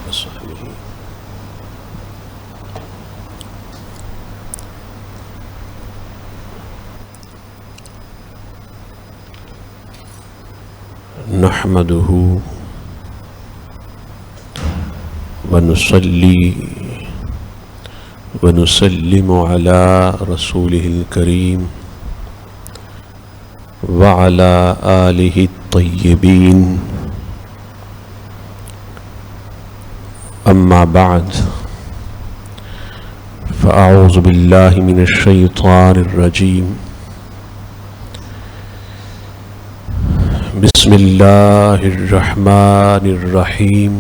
وصحبه نحمده ونصلي ونسلم على رسوله الكريم وعلى آله الطيبين أما بعد فأعوذ بالله من الشيطان الرجيم بسم الله الرحمن الرحيم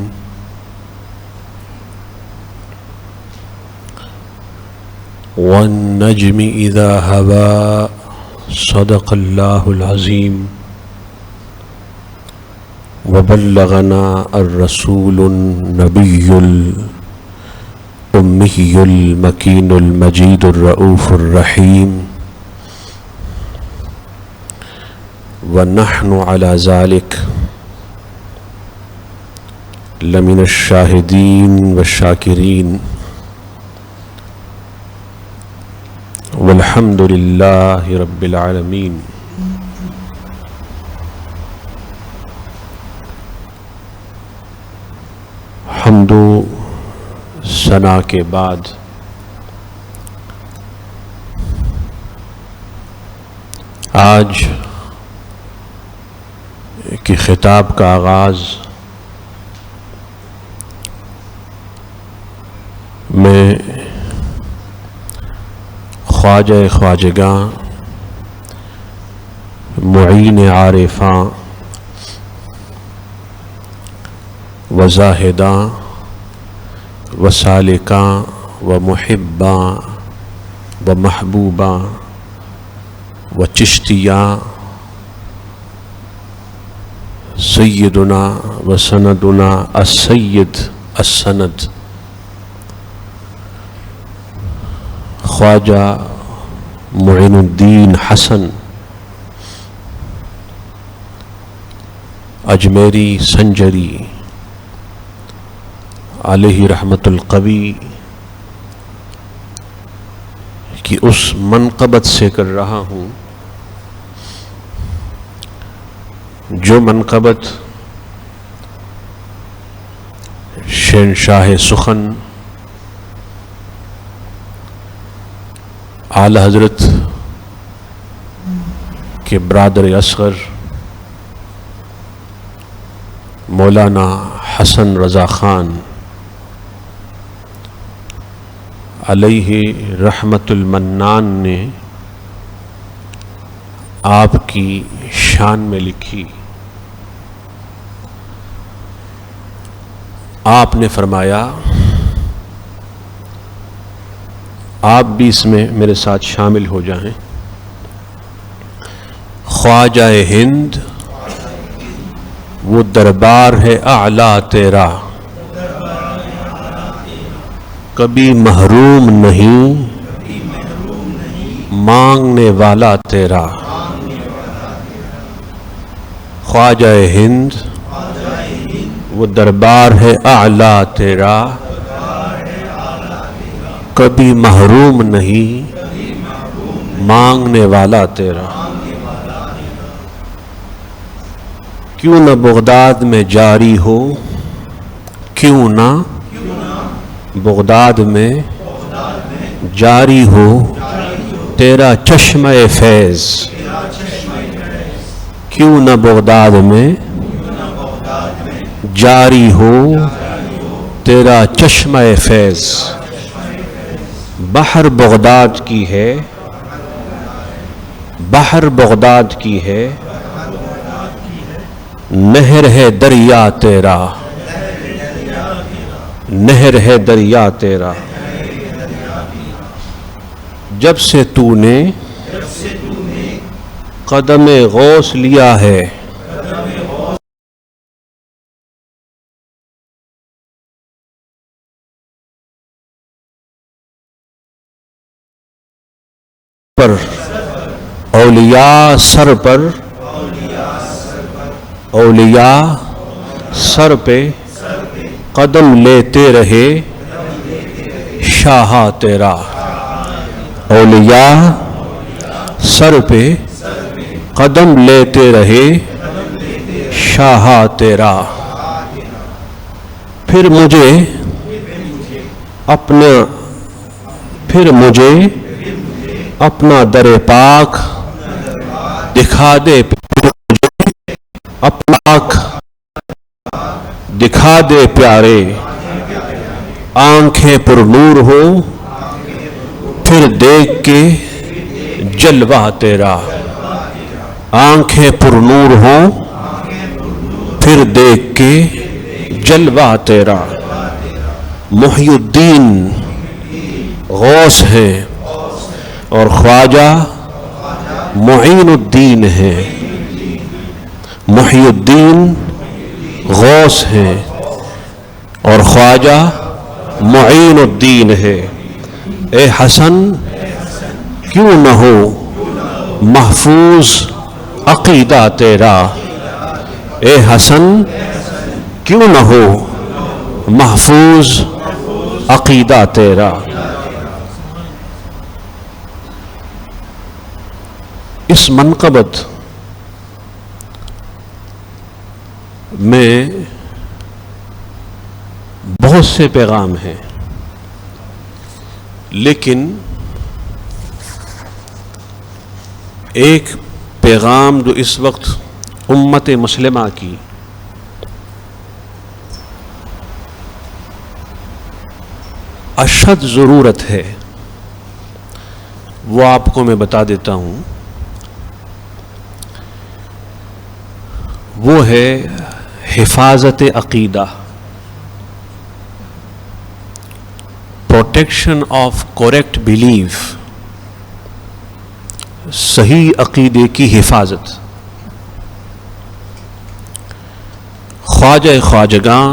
والنجم إذا هوى صدق الله العظيم وبلغنا الرسول النبي الأمي المكين المجيد الرؤوف الرحيم ونحن على ذلك لمن الشاهدين والشاكرين والحمد لله رب العالمين. حمد و ثنا کے بعد آج کی خطاب کا آغاز میں خواجہ خواجگاں معین عارفاں و زاہداں و سالکاں و محباں و محبوباں و چشتیاں سیدنا و سندنا السید السند خواجہ معین الدین حسن اجمیری سنجری علیہ رحمت القوی کی اس منقبت سے کر رہا ہوں جو منقبت شہنشاہ سخن اعلی حضرت کے برادر اصغر مولانا حسن رضا خان علیہ رحمت المنان نے آپ کی شان میں لکھی. آپ نے فرمایا آپ بھی اس میں میرے ساتھ شامل ہو جائیں. خواجہ ہند وہ دربار ہے اعلیٰ تیرا کبھی محروم نہیں مانگنے والا تیرا. خواجہ ہند وہ دربار ہے اعلیٰ تیرا کبھی محروم نہیں مانگنے والا تیرا. کیوں نہ بغداد میں جاری ہو کیوں نہ بغداد میں جاری ہو تیرا چشمہ فیض. کیوں نہ بغداد میں جاری ہو تیرا چشمہ فیض. بحر بغداد کی ہے بحر بغداد کی ہے نہر ہے دریا تیرا نہر ہے دریا تیرا. جب سے تو نے قدم غوث لیا ہے پر اولیاء سر پر اولیاء سر پہ قدم لیتے رہے شاہ تیرا، اولیاء سر پہ قدم لیتے رہے شاہ تیرا، پھر مجھے اپنا در پاک دکھا دے، اپنا پاک دکھا دے پیارے، آنکھیں پر نور ہو پھر دیکھ کے جلوہ تیرا، آنکھیں پر نور ہو پھر دیکھ کے جلوہ تیرا۔ محی الدین غوث ہیں اور خواجہ معین الدین ہیں، محی الدین غوث ہیں اور خواجہ معین الدین ہے۔ اے حسن کیوں نہ ہو محفوظ عقیدہ تیرا، اے حسن کیوں نہ ہو محفوظ عقیدہ تیرا۔ اس منقبت میں بہت سے پیغام ہیں، لیکن ایک پیغام جو اس وقت امت مسلمہ کی اشد ضرورت ہے، وہ آپ کو میں بتا دیتا ہوں۔ وہ ہے حفاظت عقیدہ، پروٹیکشن آف کریکٹ بلیف، صحیح عقیدے کی حفاظت۔ خواجہ خواجگاں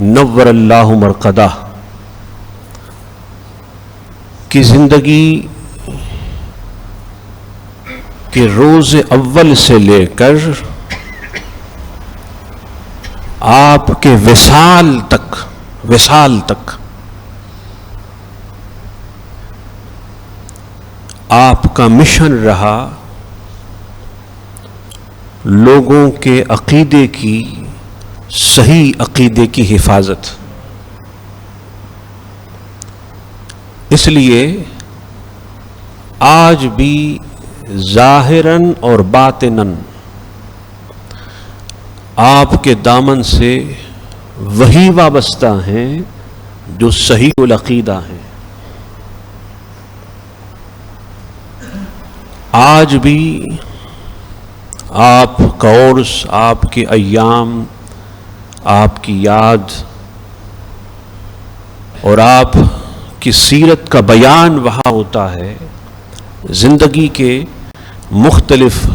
نور اللہ مرقدہ کی زندگی کے روز اول سے لے کر آپ کے وصال تک آپ کا مشن رہا لوگوں کے عقیدے کی، صحیح عقیدے کی حفاظت۔ اس لیے آج بھی ظاہراً اور باطناً آپ کے دامن سے وہی وابستہ ہیں جو صحیح العقیدہ ہیں۔ آج بھی آپ کا عرس، آپ کے ایام، آپ کی یاد اور آپ کی سیرت کا بیان وہاں ہوتا ہے، زندگی کے مختلف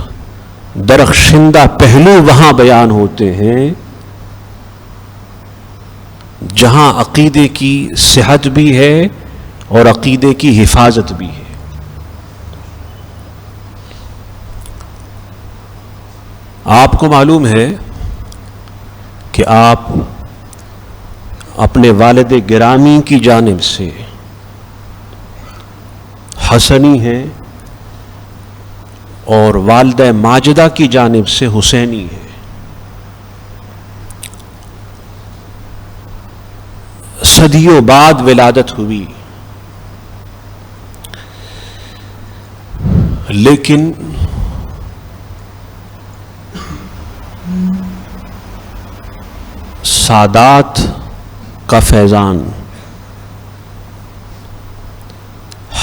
درخشندہ پہلو وہاں بیان ہوتے ہیں، جہاں عقیدے کی صحت بھی ہے اور عقیدے کی حفاظت بھی ہے۔ آپ کو معلوم ہے کہ آپ اپنے والد گرامی کی جانب سے حسنی ہیں اور والدہ ماجدہ کی جانب سے حسینی ہے۔ صدیوں بعد ولادت ہوئی، لیکن سادات کا فیضان،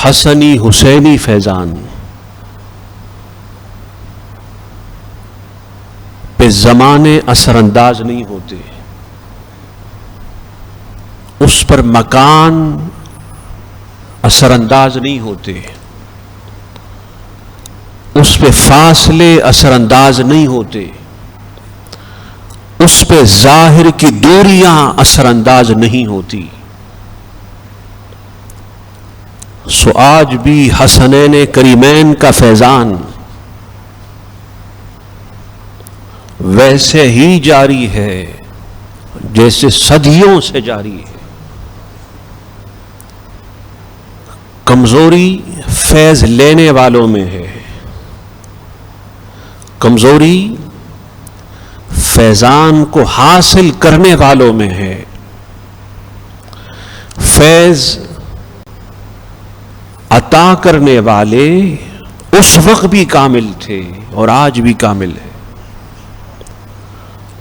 حسنی حسینی فیضان پہ زمانے اثر انداز نہیں ہوتے، اس پر مکان اثر انداز نہیں ہوتے، اس پہ فاصلے اثر انداز نہیں ہوتے، اس پہ ظاہر کی دوریاں اثر انداز نہیں ہوتی۔ سو آج بھی حسنین کریمین کا فیضان ویسے ہی جاری ہے، جیسے صدیوں سے جاری ہے. کمزوری فیض لینے والوں میں ہے، کمزوری فیضان کو حاصل کرنے والوں میں ہے. فیض عطا کرنے والے اس وقت بھی کامل تھے اور آج بھی کامل ہے.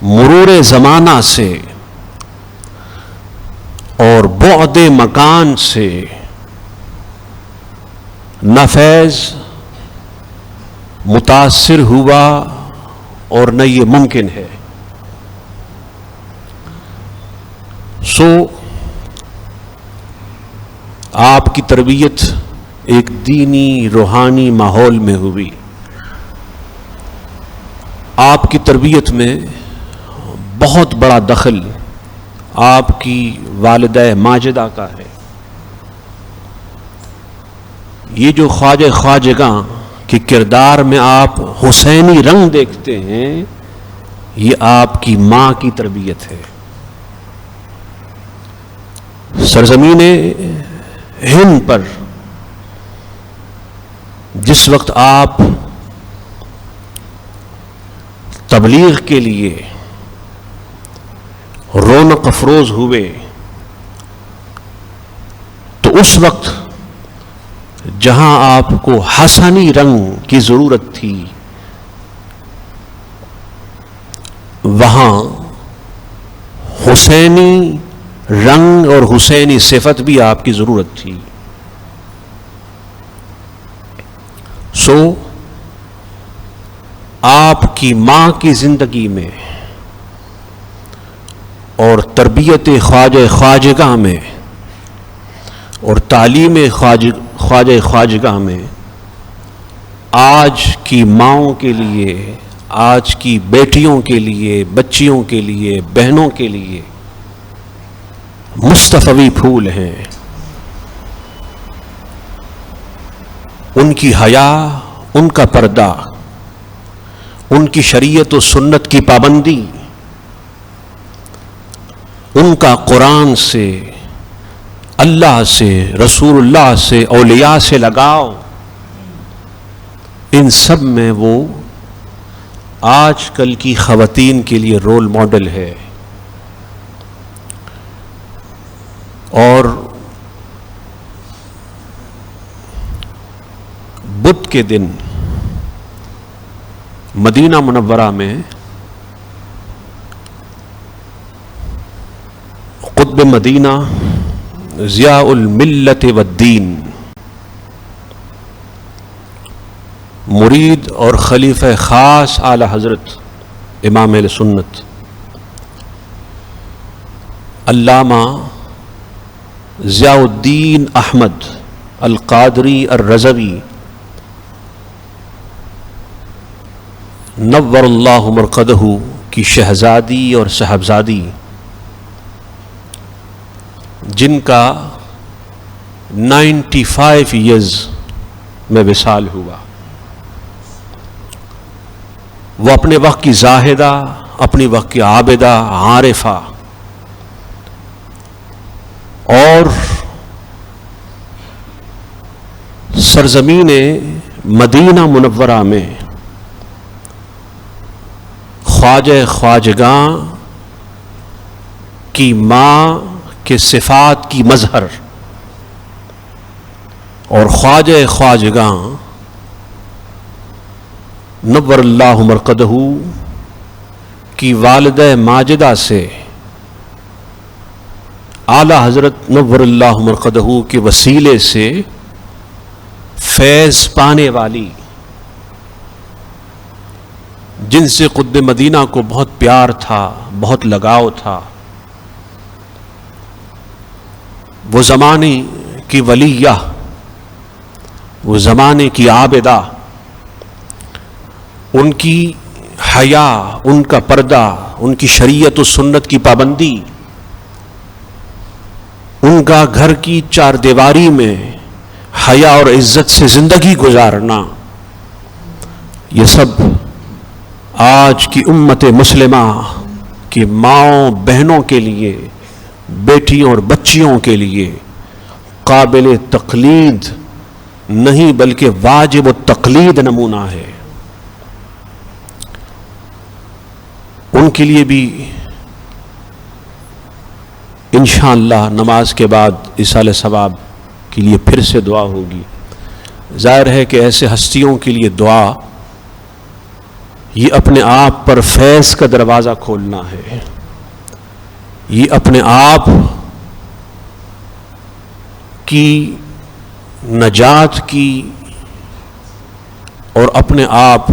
مرور زمانہ سے اور بعد مکان سے نہ فیض متاثر ہوا اور نہ یہ ممکن ہے. سو آپ کی تربیت ایک دینی روحانی ماحول میں ہوئی. آپ کی تربیت میں بہت بڑا دخل آپ کی والدہ ماجدہ کا ہے. یہ جو خواجہ خواجگاں کے کردار میں آپ حسینی رنگ دیکھتے ہیں، یہ آپ کی ماں کی تربیت ہے. سرزمین ہند پر جس وقت آپ تبلیغ کے لیے رونق افروز ہوئے تو اس وقت جہاں آپ کو حسنی رنگ کی ضرورت تھی، وہاں حسینی رنگ اور حسینی صفت بھی آپ کی ضرورت تھی. سو آپ کی ماں کی زندگی میں اور تربیت خواجہ خواجگاں میں اور تعلیم خواجہ خواجگاں میں آج کی ماؤں کے لیے، آج کی بیٹیوں کے لیے، بچیوں کے لیے، بہنوں کے لیے مصطفی پھول ہیں. ان کی حیا، ان کا پردہ، ان کی شریعت و سنت کی پابندی، ان کا قرآن سے، اللہ سے، رسول اللہ سے، اولیاء سے لگاؤ، ان سب میں وہ آج کل کی خواتین کے لیے رول ماڈل ہے. اور بدھ کے دن مدینہ منورہ میں قطب مدینہ ضیاء الملت والدین، مرید اور خلیفہ خاص اعلی حضرت امام اہل سنت علامہ ضیاء الدین احمد القادری الرضوی نور اللہ مرقدہ کی شہزادی اور صاحبزادی، جن کا 95 ایئرز میں وصال ہوا. وہ اپنے وقت کی زاہدہ، اپنی وقت کی عابدہ، عارفہ اور سرزمین مدینہ منورہ میں خواجہ خواجگاں کی ماں کے صفات کی مظہر اور خواجہ خواجگاں نور اللہ مرقدہ کی والدہ ماجدہ سے اعلی حضرت نور اللہ مرقدہ کے وسیلے سے فیض پانے والی، جن سے قطب مدینہ کو بہت پیار تھا، بہت لگاؤ تھا، وہ زمانے کی ولیہ، وہ زمانے کی عابدہ، ان کی حیا، ان کا پردہ، ان کی شریعت و سنت کی پابندی، ان کا گھر کی چار دیواری میں حیا اور عزت سے زندگی گزارنا، یہ سب آج کی امت مسلمہ کہ ماؤں بہنوں کے لیے، بیٹیوں اور بچیوں کے لیے قابل تقلید نہیں بلکہ واجب التقلید نمونہ ہے. ان کے لیے بھی انشاءاللہ نماز کے بعد ایصال ثواب کے لیے پھر سے دعا ہوگی. ظاہر ہے کہ ایسے ہستیوں کے لیے دعا یہ اپنے آپ پر فیض کا دروازہ کھولنا ہے، یہ اپنے آپ کی نجات کی اور اپنے آپ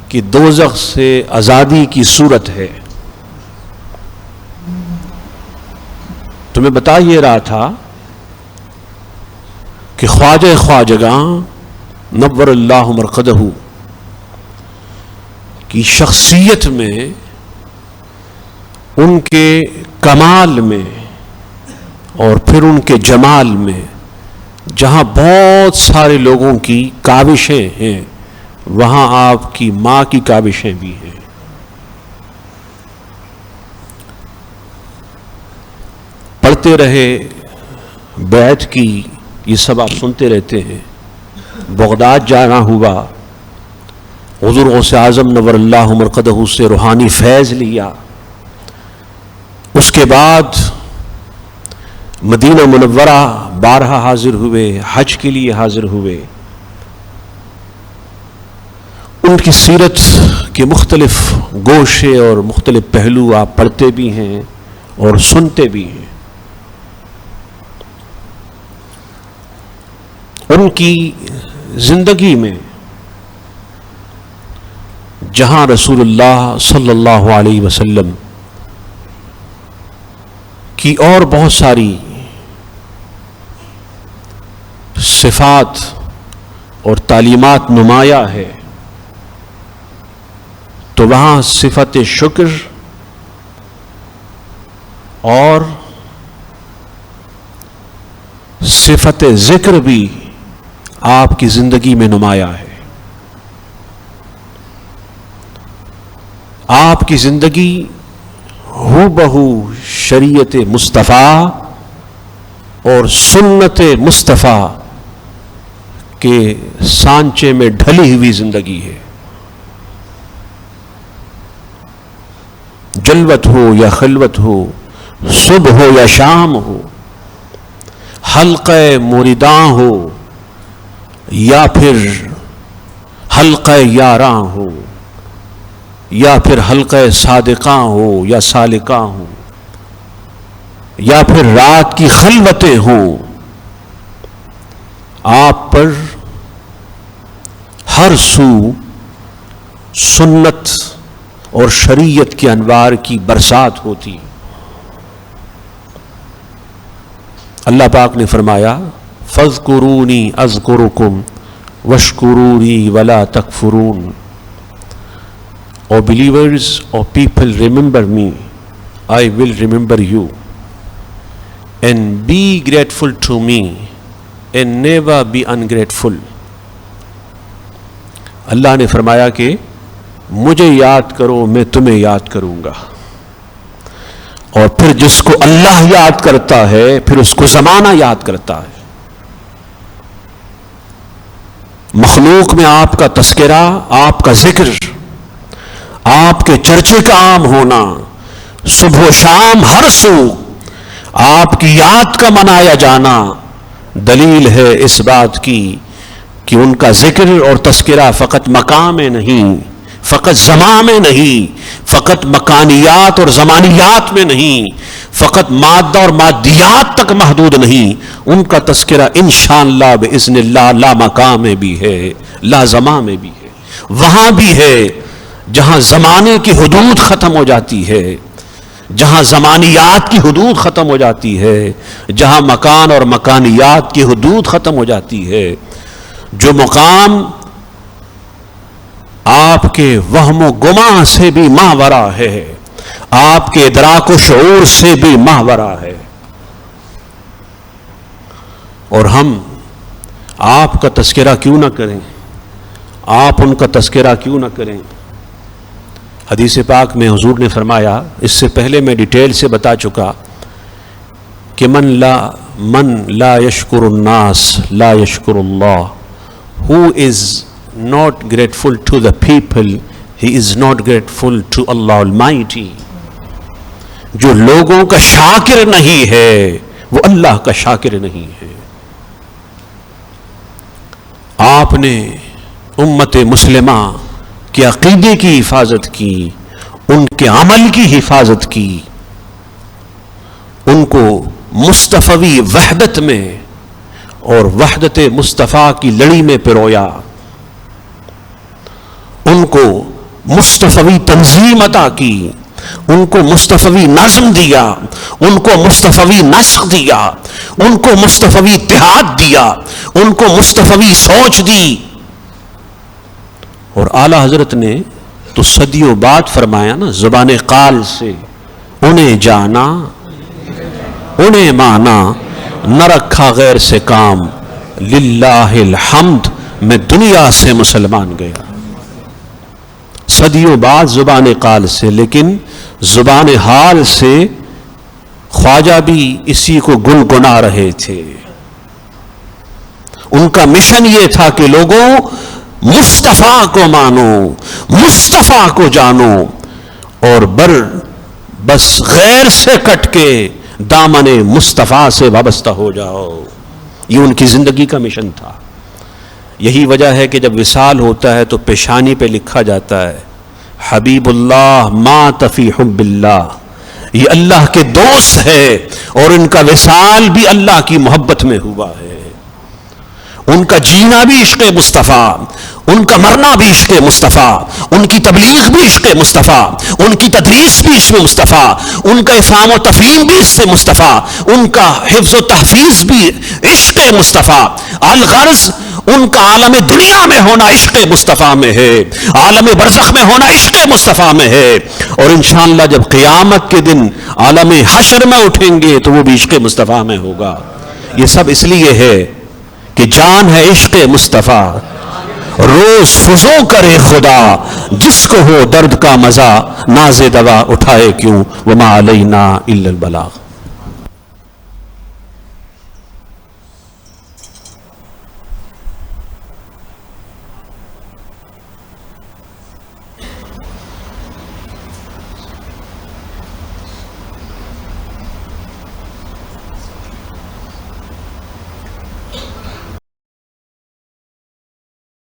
کی دوزخ سے آزادی کی صورت ہے. تو میں بتا یہ رہا تھا کہ خواجہ خواجگاں نور اللہ مرقدہ کی شخصیت میں، ان کے کمال میں اور پھر ان کے جمال میں جہاں بہت سارے لوگوں کی کاوشیں ہیں وہاں آپ کی ماں کی کاوشیں بھی ہیں. پڑھتے رہے بیعت کی، یہ سب آپ سنتے رہتے ہیں. بغداد جانا ہوا، حضور غوث اعظم نور اللہ مرقدہ سے روحانی فیض لیا. اس کے بعد مدینہ منورہ بارہا حاضر ہوئے، حج کے لیے حاضر ہوئے. ان کی سیرت کے مختلف گوشے اور مختلف پہلو آپ پڑھتے بھی ہیں اور سنتے بھی ہیں. ان کی زندگی میں جہاں رسول اللہ صلی اللہ علیہ وسلم کی اور بہت ساری صفات اور تعلیمات نمایاں ہے، تو وہاں صفت شکر اور صفت ذکر بھی آپ کی زندگی میں نمایاں ہے. آپ کی زندگی ہو بہو شریعت مصطفیٰ اور سنت مصطفیٰ کے سانچے میں ڈھلی ہوئی زندگی ہے. جلوت ہو یا خلوت ہو، صبح ہو یا شام ہو، حلقہ مریداں ہو یا پھر حلقہ یاراں ہو، یا پھر حلقہ صادقاں ہو یا سالکاں ہو، یا پھر رات کی خلوتیں ہوں، آپ پر ہر سو سنت اور شریعت کے انوار کی برسات ہوتی. اللہ پاک نے فرمایا فَاذْكُرُونِي أَذْكُرُكُمْ وَاشْكُرُوا وَلَا تَكْفُرُونَ. O believers, O people, remember me, I will remember you, and be grateful to me and never be ungrateful. اللہ نے فرمایا کہ مجھے یاد کرو میں تمہیں یاد کروں گا. اور پھر جس کو اللہ یاد کرتا ہے پھر اس کو زمانہ یاد کرتا ہے. مخلوق میں آپ کا تذکرہ، آپ کا ذکر، آپ کے چرچے کا عام ہونا، صبح و شام ہر سو آپ کی یاد کا منایا جانا دلیل ہے اس بات کی کہ ان کا ذکر اور تذکرہ فقط مقام میں نہیں، فقط زمان میں نہیں، فقط مکانیات اور زمانیات میں نہیں، فقط مادہ اور مادیات تک محدود نہیں. ان کا تذکرہ انشاءاللہ باذن اللہ لا مقام میں بھی ہے، لا زمان میں بھی ہے. وہاں بھی ہے جہاں زمانے کی حدود ختم ہو جاتی ہے، جہاں زمانیات کی حدود ختم ہو جاتی ہے، جہاں مکان اور مکانیات کی حدود ختم ہو جاتی ہے. جو مقام آپ کے وہم و گمان سے بھی ماورا ہے، آپ کے ادراک و شعور سے بھی ماورا ہے. اور ہم آپ کا تذکرہ کیوں نہ کریں، آپ ان کا تذکرہ کیوں نہ کریں. حدیث پاک میں حضور نے فرمایا، اس سے پہلے میں ڈیٹیل سے بتا چکا کہ من لا یشکر الناس لا یشکر اللہ. Who is not grateful to the people, he is not grateful to Allah Almighty. جو لوگوں کا شاکر نہیں ہے وہ اللہ کا شاکر نہیں ہے. آپ نے امت مسلمہ کے عقیدے کی حفاظت کی، ان کے عمل کی حفاظت کی، ان کو مصطفی وحدت میں اور وحدت مصطفیٰ کی لڑی میں پرویا، ان کو مصطفی تنظیم عطا کی، ان کو مصطفی نظم دیا، ان کو مصطفی نسق دیا، ان کو مصطفی اتحاد دیا، ان کو مصطفی سوچ دی. اور اعلی حضرت نے تو صدیوں بعد فرمایا نا، زبان قال سے انہیں جانا انہیں مانا، نہ رکھا غیر سے کام، للہ الحمد میں دنیا سے مسلمان گیا. صدیوں بعد زبان قال سے، لیکن زبان حال سے خواجہ بھی اسی کو گنگنا رہے تھے. ان کا مشن یہ تھا کہ لوگوں مصطفیٰ کو مانو، مصطفیٰ کو جانو، اور بس غیر سے کٹ کے دامن مصطفیٰ سے وابستہ ہو جاؤ. یہ ان کی زندگی کا مشن تھا. یہی وجہ ہے کہ جب وصال ہوتا ہے تو پیشانی پہ لکھا جاتا ہے حبیب اللہ مات فی حب اللہ. یہ اللہ کے دوست ہے اور ان کا وصال بھی اللہ کی محبت میں ہوا ہے. ان کا جینا بھی عشق مصطفیٰ، ان کا مرنا بھی عشق مصطفیٰ، ان کی تبلیغ بھی عشق مصطفیٰ، ان کی تدریس بھی عشق مصطفیٰ، ان کا افہام و تفہیم بھی عشق مصطفیٰ، ان کا حفظ و تحفیظ بھی عشق مصطفیٰ. الغرض ان کا عالم دنیا میں ہونا عشق مصطفیٰ میں ہے، عالم برزخ میں ہونا عشق مصطفیٰ میں ہے، اور انشاءاللہ جب قیامت کے دن عالم حشر میں اٹھیں گے تو وہ بھی عشق مصطفیٰ میں ہوگا. یہ سب اس لیے ہے کہ جان ہے عشق مصطفیٰ، روز فضو کرے خدا، جس کو ہو درد کا مزہ، ناز دوا اٹھائے کیوں، وما علینا الا البلاغ.